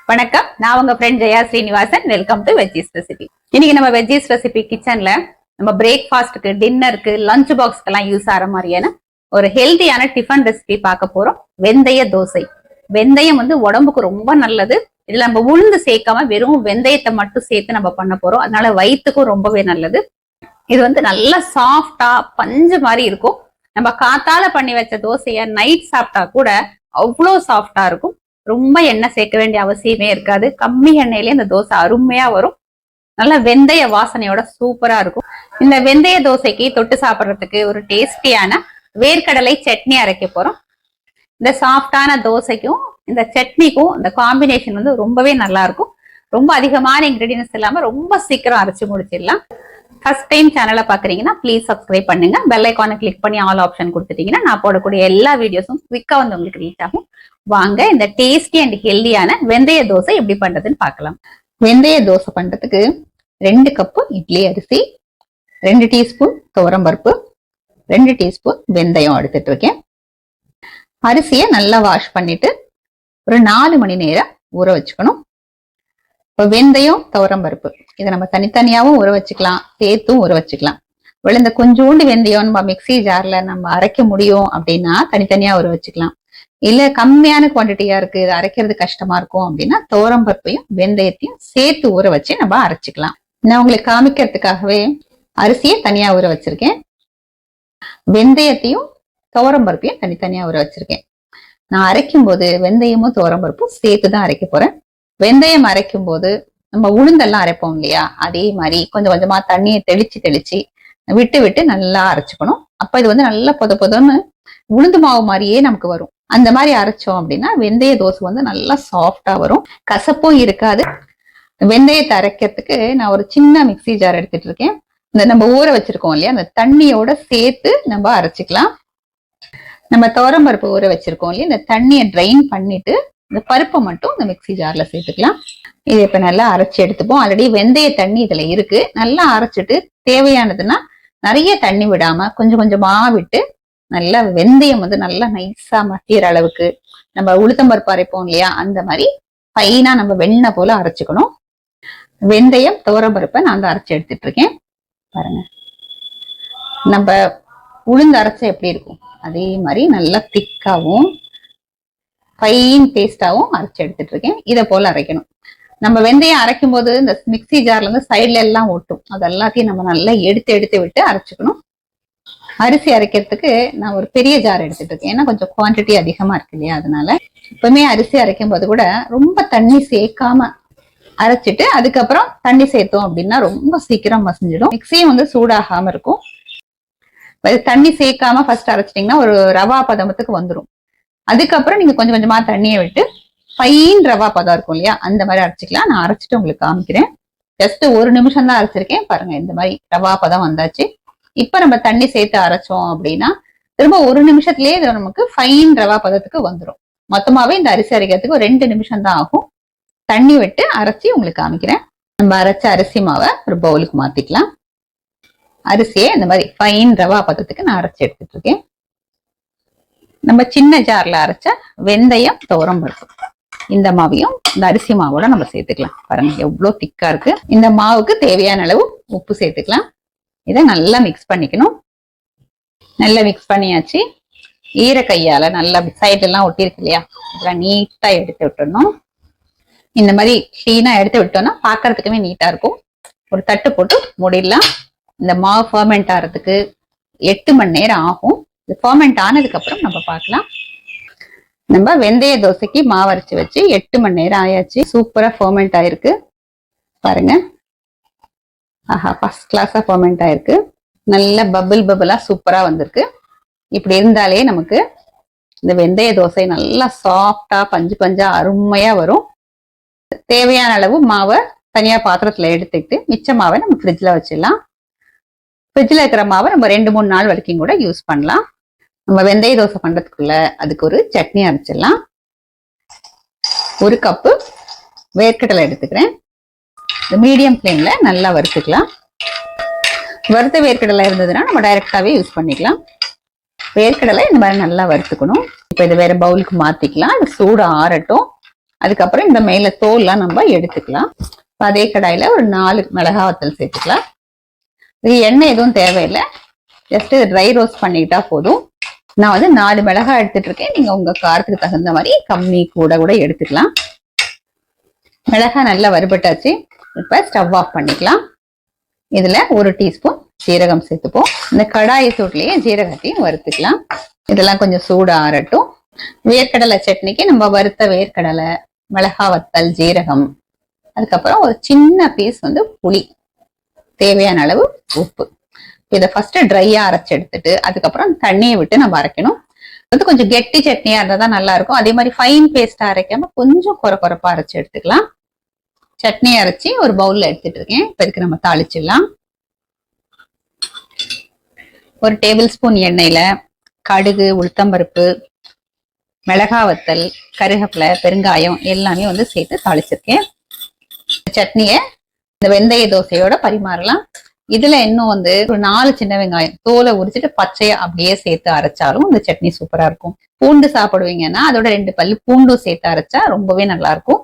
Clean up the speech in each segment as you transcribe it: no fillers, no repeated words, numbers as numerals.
வணக்கம், நான் உங்க friend Jaya Srinivasan. Welcome to veggies recipe. இன்னைக்கு நம்ம வெஜ்ஜீஸ் ரெசிபி கிச்சன்ல நம்ம பிரேக்ஃபாஸ்ட்க்கு, டின்னருக்கு, லஞ்ச் பாக்ஸ்க்கு எல்லாம் யூஸ் ஆகிற மாதிரியான ஒரு ஹெல்தியான டிஃபன் ரெசிபி பார்க்க போறோம். வெந்தய தோசை. வெந்தயம் உடம்புக்கு ரொம்ப நல்லது. இதுல நம்ம உளுந்து சேர்க்காம வெறும் வெந்தயத்தை மட்டும் சேர்த்து நம்ம பண்ண போறோம். அதனால வயிற்றுக்கும் ரொம்பவே நல்லது. இது நல்லா சாஃப்டா பஞ்சு மாதிரி இருக்கும். நம்ம காத்தால பண்ணி வச்ச தோசைய நைட் சாப்பிட்டா கூட அவ்வளோ சாஃப்டா இருக்கும். ரொம்ப எண்ணெய் சேர்க்க வேண்டிய அவசியமே இருக்காது. கம்மி எண்ணெயிலே இந்த தோசை அருமையா வரும். நல்ல வெந்தய வாசனையோட சூப்பரா இருக்கும். இந்த வெந்தய தோசைக்கு தொட்டு சாப்பிட்றதுக்கு ஒரு டேஸ்டியான வேர்க்கடலை சட்னி அரைக்க போறோம். இந்த சாஃப்டான தோசைக்கும் இந்த சட்னிக்கும் இந்த காம்பினேஷன் ரொம்பவே நல்லா இருக்கும். ரொம்ப அதிகமான இன்கிரீடியன்ஸ் இல்லாம ரொம்ப சீக்கிரம் அரைச்சு முடிச்சிடலாம். ஃபர்ஸ்ட் டைம் சேனலை பாக்குறீங்கன்னா ப்ளீஸ் சப்ஸ்கிரைப் பண்ணுங்க. பெல் ஐக்கானை கிளிக் பண்ணி ஆல் ஆப்ஷன் கொடுத்துட்டீங்கன்னா நான் போடக்கூடிய எல்லா வீடியோஸும் குவிக்கா உங்களுக்கு ரீச் ஆகும். வாங்க இந்த டேஸ்டி அண்ட் ஹெல்தியான வெந்தய தோசை எப்படி பண்றதுன்னு பார்க்கலாம். வெந்தய தோசை பண்றதுக்கு 2 கப்பு இட்லி அரிசி, 2 டீஸ்பூன் துவரம்பருப்பு, 2 டீஸ்பூன் வெந்தயம் எடுத்துட்டு இருக்கேன். அரிசியை நல்லா வாஷ் பண்ணிட்டு ஒரு 4 மணி நேரம் ஊற வச்சுக்கணும். இப்போ வெந்தயம், துவரம்பருப்பு இதை நம்ம தனித்தனியாவும் ஊற வச்சுக்கலாம், சேர்த்தும் ஊற வச்சுக்கலாம். இந்த கொஞ்சோண்டு வெந்தயம் நம்ம மிக்சி ஜார்ல நம்ம அரைக்க முடியும் அப்படின்னா தனித்தனியா ஊற வச்சுக்கலாம். இல்ல கம்மியான குவான்டிட்டியா இருக்கு, இது அரைக்கிறது கஷ்டமா இருக்கும் அப்படின்னா துவரம்பருப்பையும் வெந்தயத்தையும் சேர்த்து ஊற வச்சு நம்ம அரைச்சிக்கலாம். நான் உங்களுக்கு காமிக்கிறதுக்காகவே அரிசியை தனியா ஊற வச்சிருக்கேன், வெந்தயத்தையும் துவரம்பருப்பையும் தனித்தனியா ஊற வச்சிருக்கேன். நான் அரைக்கும் போது வெந்தயமும் துவரம்பருப்பும் சேர்த்து தான் அரைக்க போறேன். வெந்தயம் அரைக்கும் போது நம்ம உளுந்தெல்லாம் அரைப்போம் இல்லையா, அதே மாதிரி கொஞ்சம் கொஞ்சமா தண்ணியை தெளிச்சு விட்டு விட்டு நல்லா அரைச்சுக்கணும். அப்ப இது நல்லா பொதன்னு உளுந்து மாவு மாதிரியே நமக்கு வரும். அந்த மாதிரி அரைச்சோம் அப்படின்னா வெந்தய தோசை நல்லா சாஃப்டா வரும், கசப்பும் இருக்காது. வெந்தயத்தை அரைக்கிறதுக்கு நான் ஒரு சின்ன மிக்சி ஜார் எடுத்துட்டு இருக்கேன். இந்த நம்ம ஊற வச்சிருக்கோம் இல்லையா, அந்த தண்ணியோட சேர்த்து நம்ம அரைச்சிக்கலாம். நம்ம துவரம்பருப்பு ஊற வச்சிருக்கோம் இல்லையா, இந்த தண்ணியை ட்ரைன் பண்ணிட்டு இந்த பருப்பை மட்டும் இந்த மிக்சி ஜார்ல சேர்த்துக்கலாம். இது இப்ப நல்லா அரைச்சி எடுத்துப்போம். ஆல்ரெடி வெந்தய தண்ணி இதுல இருக்கு. நல்லா அரைச்சிட்டு தேவையானதுன்னா நிறைய தண்ணி விடாம கொஞ்சம் கொஞ்சமா விட்டு நல்லா வெந்தயம் நல்லா நைஸா மத்திய அளவுக்கு நம்ம உளுத்தம்பருப்பு அரைப்போம் இல்லையா, அந்த மாதிரி ஃபைனா நம்ம வெண்ணெய் போல அரைச்சுக்கணும். வெந்தயம், துவரம்பருப்பை நான் அரைச்சி எடுத்துட்டு இருக்கேன். பாருங்க, நம்ம உளுந்து அரைச்சா எப்படி இருக்கும் அதே மாதிரி நல்லா திக்காவும் ஃபைன் பேஸ்டாவும் அரைச்சி எடுத்துட்டு இருக்கேன். இதை போல அரைக்கணும். நம்ம வெந்தயம் அரைக்கும் போது இந்த மிக்சி ஜார்ல இருந்து சைட்ல எல்லாம் ஒட்டும், அது எல்லாத்தையும் நம்ம நல்லா எடுத்து விட்டு அரைச்சுக்கணும். அரிசி அரைக்கிறதுக்கு நான் ஒரு பெரிய ஜார் எடுத்துட்டு இருக்கேன், ஏன்னா கொஞ்சம் குவான்டிட்டி அதிகமா இருக்கு இல்லையா. அதனால எப்பவுமே அரிசி அரைக்கும் போது கூட ரொம்ப தண்ணி சேர்க்காம அரைச்சிட்டு அதுக்கப்புறம் தண்ணி சேர்த்தோம் அப்படின்னா ரொம்ப சீக்கிரம் மசிஞ்சிடும். மிக்சியும் சூடாகாம இருக்கும். தண்ணி சேர்க்காம ஃபர்ஸ்ட் அரைச்சிட்டீங்கன்னா ஒரு ரவா பதமத்துக்கு வந்துடும். அதுக்கப்புறம் நீங்க கொஞ்சம் கொஞ்சமா தண்ணியை விட்டு ஃபைன் ரவா பதம் இருக்கும் இல்லையா, அந்த மாதிரி அரைச்சிக்கலாம். நான் அரைச்சிட்டு உங்களுக்கு காமிக்கிறேன். ஜஸ்ட் 1 நிமிஷம் தான் அரைச்சிருக்கேன். பாருங்க, இந்த மாதிரி ரவா பதம் வந்தாச்சு. இப்ப நம்ம தண்ணி சேர்த்து அரைச்சோம் அப்படின்னா திரும்ப 1 நிமிஷத்துலயே இது நமக்கு ஃபைன் ரவா பதத்துக்கு வந்துடும். மொத்தமாவே இந்த அரிசி அரைக்கிறதுக்கு ஒரு 2 நிமிஷம் தான் ஆகும். தண்ணி விட்டு அரைச்சி உங்களுக்கு காமிக்கிறேன். நம்ம அரைச்ச அரிசி மாவை ஒரு பவுலுக்கு மாத்திக்கலாம். அரிசியை இந்த மாதிரி ஃபைன் ரவா பதத்துக்கு நான் அரைச்சி எடுத்துட்டு இருக்கேன். நம்ம சின்ன ஜார்ல அரைச்ச வெந்தயம், துவரம்பருப்பு இந்த மாவையும் இந்த அரிசி மாவோட நம்ம சேர்த்துக்கலாம். பாருங்க எவ்வளவு திக்கா இருக்கு. இந்த மாவுக்கு தேவையான அளவு உப்பு சேர்த்துக்கலாம். இதை நல்லா மிக்ஸ் பண்ணிக்கணும். நல்லா மிக்ஸ் பண்ணியாச்சு. ஈர கையால நல்லா சைட்ல எல்லாம் ஒட்டி இருக்கு இல்லையா, இதெல்லாம் நீட்டா எடுத்து விட்டுடணும். இந்த மாதிரி கிளீனா எடுத்து விட்டோம்னா பாக்குறதுக்குமே நீட்டா இருக்கும். ஒரு தட்டு போட்டு மூடிடலாம். இந்த மாவு ஃபர்மெண்ட் ஆகிறதுக்கு 8 மணி நேரம் ஆகும். இது ஃபர்மெண்ட் ஆனதுக்கு அப்புறம் நம்ம பார்க்கலாம். நம்ம வெந்தய தோசைக்கு மாவு அரைச்சு வச்சு 8 மணி நேரம் ஆயாச்சு. சூப்பரா ஃபர்மெண்ட் ஆயிருக்கு. பாருங்க, ஆஹா, ஃபர்ஸ்ட் கிளாஸா ஃபர்மெண்ட் ஆயிருக்கு. நல்ல பபிளா சூப்பரா வந்திருக்கு. இப்படி இருந்தாலே நமக்கு இந்த வெந்தய தோசை நல்லா சாஃப்டா பஞ்சு பஞ்சா அருமையா வரும். தேவையான அளவு மாவை தனியா பாத்திரத்துல எடுத்துக்கிட்டு மிச்ச மாவை நம்ம ஃப்ரிட்ஜ்ல வச்சிடலாம். ஃப்ரிட்ஜ்ல இருக்கிற மாவை நம்ம 2-3 நாள் வரைக்கும் கூட யூஸ் பண்ணலாம். நம்ம வெந்தய தோசை பண்றதுக்குள்ள அதுக்கு ஒரு சட்னி அரைச்சிடலாம். 1 கப்பு வேர்க்கடலை எடுத்துக்கிறேன். மீடியம் ஃப்ளேம்ல நல்லா வறுத்துக்கலாம். வறுத்த வேர்க்கடலை இருந்ததுன்னா நம்ம டைரக்டாவே யூஸ் பண்ணிக்கலாம். வேர்க்கடலை இந்த மாதிரி நல்லா வறுத்துக்கணும். இப்போ இது வேற பவுலுக்கு மாத்திக்கலாம். சூடு ஆறட்டும். அதுக்கப்புறம் இந்த மேல தோல்லாம் நம்ம எடுத்துக்கலாம். அதே கடாயில ஒரு 4 மிளகாய் வத்தல் சேர்த்துக்கலாம். இது எண்ணெய் எதுவும் தேவையில்லை, ஜஸ்ட் ட்ரை ரோஸ்ட் பண்ணிக்கிட்டா போதும். நான் வந்து 4 மிளகாய் எடுத்துட்டு இருக்கேன். நீங்க உங்க காரத்துக்கு தகுந்த மாதிரி கம்மி கூட கூட எடுத்துக்கலாம். மிளகாய் நல்லா வறுபட்டாச்சு. இப்ப ஸ்டவ் ஆஃப் பண்ணிக்கலாம். இதுல 1 டீஸ்பூன் ஜீரகம் சேர்த்துப்போம். இந்த கடாயை சூட்லயே ஜீரகத்தையும் வறுத்துக்கலாம். இதெல்லாம் கொஞ்சம் சூடு ஆறட்டும். வேர்க்கடலை சட்னிக்கு நம்ம வறுத்த வேர்க்கடலை, மிளகாய் வத்தல், ஜீரகம், அதுக்கப்புறம் ஒரு சின்ன பீஸ் வந்து புளி, தேவையான அளவு உப்பு. இதை ஃபர்ஸ்ட் ட்ரையா அரைச்சு எடுத்துட்டு அதுக்கப்புறம் தண்ணியை விட்டு நம்ம அரைக்கணும். அது கொஞ்சம் கெட்டி சட்னியா இருந்தா தான் நல்லா இருக்கும். அதே மாதிரி ஃபைன் பேஸ்டா அரைக்காம கொஞ்சம் கொரப்பா அரைச்சு எடுத்துக்கலாம். சட்னி அரைச்சி ஒரு பவுல்ல எடுத்துட்டு இருக்கேன். இப்ப இதுக்கு நம்ம தாளிச்சிடலாம். 1 டேபிள் ஸ்பூன் எண்ணெயில கடுகு, உளுத்தம்பருப்பு, மிளகாய் வத்தல், கருவேப்பிலை, பெருங்காயம் எல்லாமே வந்து சேர்த்து தாளிச்சிருக்கேன். சட்னிய இந்த வெந்தய தோசையோட பரிமாறலாம். இதுல இன்னும் வந்து ஒரு 4 சின்ன வெங்காயம் தோலை உரிச்சிட்டு பச்சையா அப்படியே சேர்த்து அரைச்சாலும் இந்த சட்னி சூப்பரா இருக்கும். பூண்டு சாப்பிடுவீங்கன்னா அதோட 2 பல்லு பூண்டும் சேர்த்து அரைச்சா ரொம்பவே நல்லா இருக்கும்.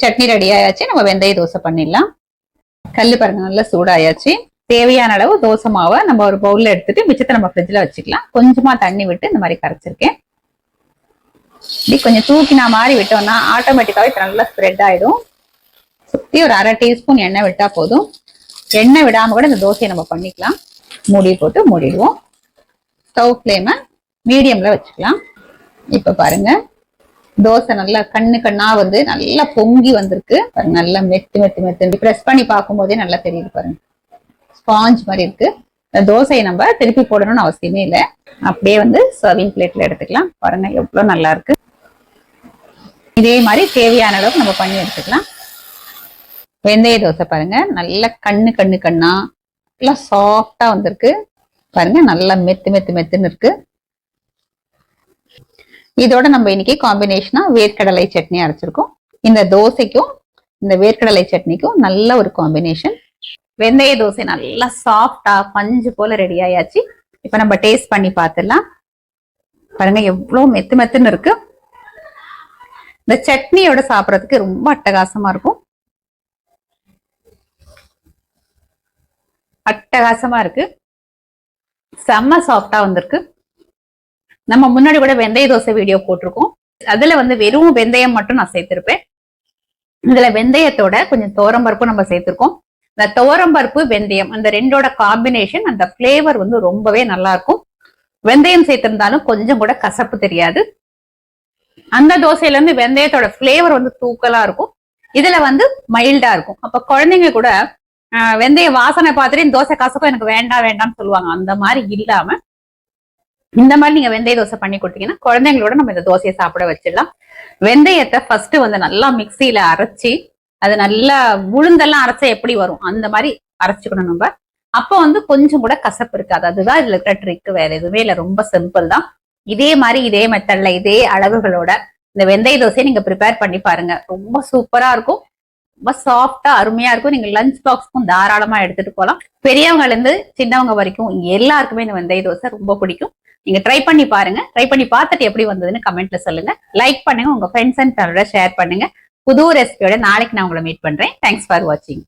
சட்னி ரெடி ஆயாச்சு. நம்ம வெந்தய தோசை பண்ணிடலாம். கல்லு பாருங்க நல்லா சூடாயாச்சு. தேவையான அளவு தோசை மாவை நம்ம ஒரு பவுல்ல எடுத்துட்டு மிச்சத்தை நம்ம ஃப்ரிட்ஜ்ல வச்சுக்கலாம். கொஞ்சமா தண்ணி விட்டு இந்த மாதிரி கரைச்சிருக்கேன். இப்படி கொஞ்சம் தூக்கினா மாதிரி விட்டோம்னா ஆட்டோமேட்டிக்காவே நல்லா ஸ்ப்ரெட் ஆயிடும். சுத்தி ஒரு 1/2 டீஸ்பூன் எண்ணெய் விட்டா போதும். எண்ணெய் விடாம கூட இந்த தோசையை நம்ம பண்ணிக்கலாம். மூடி போட்டு மூடிடுவோம். ஸ்டவ் ஃப்ளேமை மீடியம்ல வச்சுக்கலாம். இப்ப பாருங்க தோசை நல்லா கண்ணா வந்து நல்லா பொங்கி வந்திருக்கு. நல்லா மெத்து பிரஸ் பண்ணி பார்க்கும் போதே நல்லா தெரியுது பாருங்க. ஸ்பாஞ்ச் மாதிரி இருக்கு. இந்த தோசையை நம்ம திருப்பி போடணும்னு அவசியமே இல்லை. அப்படியே வந்து சர்விங் பிளேட்ல எடுத்துக்கலாம். பாருங்க எவ்வளவு நல்லா இருக்கு. இதே மாதிரி தேவையான அளவுக்கு நம்ம பண்ணி எடுத்துக்கலாம். வெந்தய தோசை பாருங்க நல்லா கண்ணா நல்லா சாஃப்டா வந்திருக்கு. பாருங்க நல்லா மெத்துன்னு இருக்கு. இதோட நம்ம இன்னைக்கு காம்பினேஷனா வேர்க்கடலை சட்னி அரைச்சிருக்கோம். இந்த தோசைக்கும் இந்த வேர்க்கடலை சட்னிக்கும் நல்ல ஒரு காம்பினேஷன். வெந்தய தோசை நல்லா சாஃப்டா பஞ்சு போல ரெடி ஆயாச்சு. இப்ப நம்ம டேஸ்ட் பண்ணி பார்த்துடலாம். பாருங்க எவ்வளவு மெத்துன்னு இருக்கு. இந்த சட்னியோட சாப்பிடறதுக்கு ரொம்ப அட்டகாசமா இருக்கும். அட்டகாசமா இருக்கு. செம்ம சாஃப்டா வந்திருக்கு. நம்ம முன்னாடி கூட வெந்தய தோசை வீடியோ போட்டிருக்கோம். அதுல வந்து வெறும் வெந்தயம் மட்டும் நான் சேர்த்திருப்பேன். இதுல வெந்தயத்தோட கொஞ்சம் துவரம்பருப்பு நம்ம சேர்த்திருக்கோம். இந்த துவரம்பருப்பு வெந்தயம் அந்த ரெண்டோட காம்பினேஷன் அந்த பிளேவர் வந்து ரொம்பவே நல்லா இருக்கும். வெந்தயம் சேர்த்திருந்தாலும் கொஞ்சம் கூட கசப்பு தெரியாது. அந்த தோசையில இருந்து வெந்தயத்தோட பிளேவர் வந்து தூக்கலா இருக்கும். இதுல வந்து மைல்டா இருக்கும். அப்ப குழந்தைங்க கூட வெந்தய வாசனை பார்த்துட்டு தோசை கசப்பா எனக்கு வேண்டாம்னு சொல்லுவாங்க. அந்த மாதிரி இல்லாம இந்த மாதிரி நீங்க வெந்தய தோசை பண்ணி கொடுத்தீங்கன்னா குழந்தைங்களோட நம்ம இந்த தோசையை சாப்பிட வச்சிடலாம். வெந்தயத்தை ஃபர்ஸ்ட் வந்து நல்லா மிக்சியில அரைச்சி அது நல்லா உளுந்தெல்லாம் அரைச்சா எப்படி வரும் அந்த மாதிரி அரைச்சுக்கணும் நம்ம. அப்போ வந்து கொஞ்சம் கூட கசப்பு இருக்காது. அதுதான் இதுல இருக்கிற ட்ரிக். வேற எதுவுமே இல்ல. ரொம்ப சிம்பிள் தான். இதே மாதிரி இதே மெத்தட்ல இதே அளவுகளோட இந்த வெந்தய தோசையை நீங்க ப்ரிப்பேர் பண்ணி பாருங்க. ரொம்ப சூப்பரா இருக்கும். ரொம்ப சாஃப்டா அருமையா இருக்கும். நீங்க லஞ்ச் பாக்ஸ்க்கும் தாராளமா எடுத்துட்டு போகலாம். பெரியவங்கல இருந்து சின்னவங்க வரைக்கும் எல்லாருக்குமே இந்த வெந்தய தோசை ரொம்ப பிடிக்கும். நீங்க ட்ரை பண்ணி பாருங்க. ட்ரை பண்ணி பார்த்துட்டு எப்படி வந்ததுன்னு கமெண்ட்ல சொல்லுங்க. லைக் பண்ணுங்க. உங்க ஃப்ரெண்ட்ஸ் அண்ட் ஃபேமிலியோட ஷேர் பண்ணுங்க. புது ரெசிபியோட நாளைக்கு நான் உங்களை மீட் பண்றேன். தேங்க்ஸ் ஃபார் வாட்சிங்.